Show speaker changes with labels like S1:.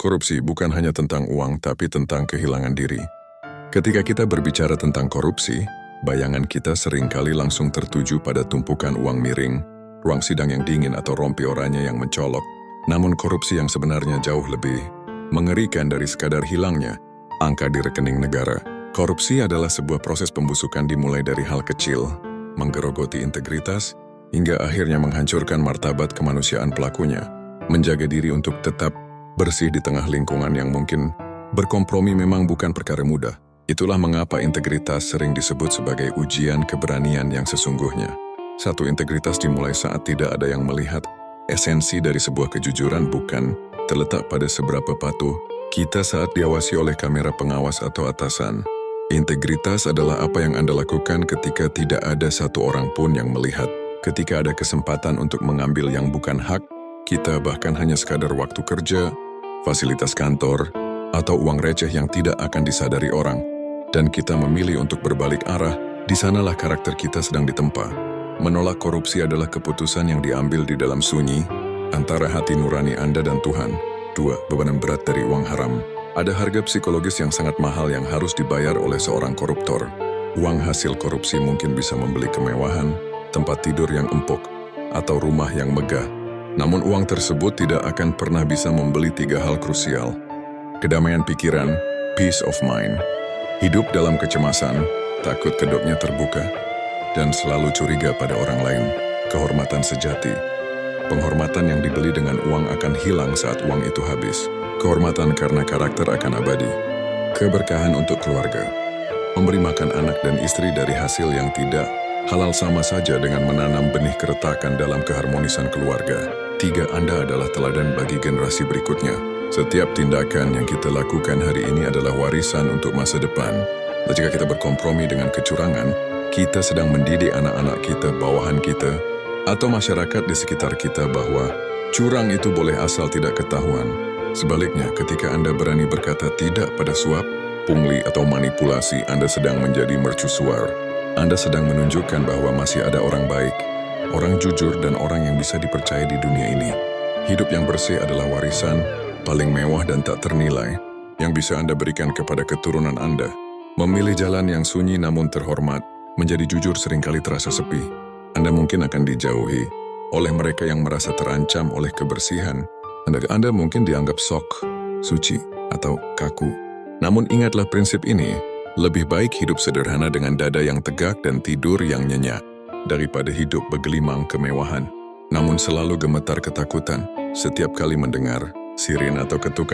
S1: Korupsi bukan hanya tentang uang, tapi tentang kehilangan diri. Ketika kita berbicara tentang korupsi, bayangan kita seringkali langsung tertuju pada tumpukan uang miring, ruang sidang yang dingin atau rompi oranye yang mencolok. Namun korupsi yang sebenarnya jauh lebih mengerikan dari sekadar hilangnya angka di rekening negara. Korupsi adalah sebuah proses pembusukan dimulai dari hal kecil, menggerogoti integritas, hingga akhirnya menghancurkan martabat kemanusiaan pelakunya, menjaga diri untuk tetap bersih di tengah lingkungan yang mungkin berkompromi memang bukan perkara mudah. Itulah mengapa integritas sering disebut sebagai ujian keberanian yang sesungguhnya. Satu, integritas dimulai saat tidak ada yang melihat. Esensi dari sebuah kejujuran bukan terletak pada seberapa patuh kita saat diawasi oleh kamera pengawas atau atasan. Integritas adalah apa yang Anda lakukan ketika tidak ada satu orang pun yang melihat. Ketika ada kesempatan untuk mengambil yang bukan hak kita, bahkan hanya sekadar waktu kerja, fasilitas kantor, atau uang receh yang tidak akan disadari orang, dan kita memilih untuk berbalik arah, di sanalah karakter kita sedang ditempa. Menolak korupsi adalah keputusan yang diambil di dalam sunyi, antara hati nurani Anda dan Tuhan. 2. Beban berat dari uang haram. Ada harga psikologis yang sangat mahal yang harus dibayar oleh seorang koruptor. Uang hasil korupsi mungkin bisa membeli kemewahan, tempat tidur yang empuk, atau rumah yang megah. Namun uang tersebut tidak akan pernah bisa membeli 3 hal krusial. Kedamaian pikiran, peace of mind. Hidup dalam kecemasan, takut kedoknya terbuka, dan selalu curiga pada orang lain. Kehormatan sejati. Penghormatan yang dibeli dengan uang akan hilang saat uang itu habis. Kehormatan karena karakter akan abadi. Keberkahan untuk keluarga. Memberi makan anak dan istri dari hasil yang tidak halal sama saja dengan menanam benih keretakan dalam keharmonisan keluarga. 3. Anda adalah teladan bagi generasi berikutnya. Setiap tindakan yang kita lakukan hari ini adalah warisan untuk masa depan. Dan jika kita berkompromi dengan kecurangan, kita sedang mendidik anak-anak kita, bawahan kita, atau masyarakat di sekitar kita bahwa curang itu boleh asal tidak ketahuan. Sebaliknya, ketika Anda berani berkata tidak pada suap, pungli, atau manipulasi, Anda sedang menjadi mercusuar. Anda sedang menunjukkan bahwa masih ada orang baik, orang jujur, dan orang yang bisa dipercaya di dunia ini. Hidup yang bersih adalah warisan paling mewah dan tak ternilai yang bisa Anda berikan kepada keturunan Anda. Memilih jalan yang sunyi namun terhormat, menjadi jujur seringkali terasa sepi. Anda mungkin akan dijauhi oleh mereka yang merasa terancam oleh kebersihan. Anda mungkin dianggap sok, suci, atau kaku. Namun ingatlah prinsip ini, lebih baik hidup sederhana dengan dada yang tegak dan tidur yang nyenyak, daripada hidup bergelimang kemewahan, namun selalu gemetar ketakutan setiap kali mendengar sirin atau ketukan.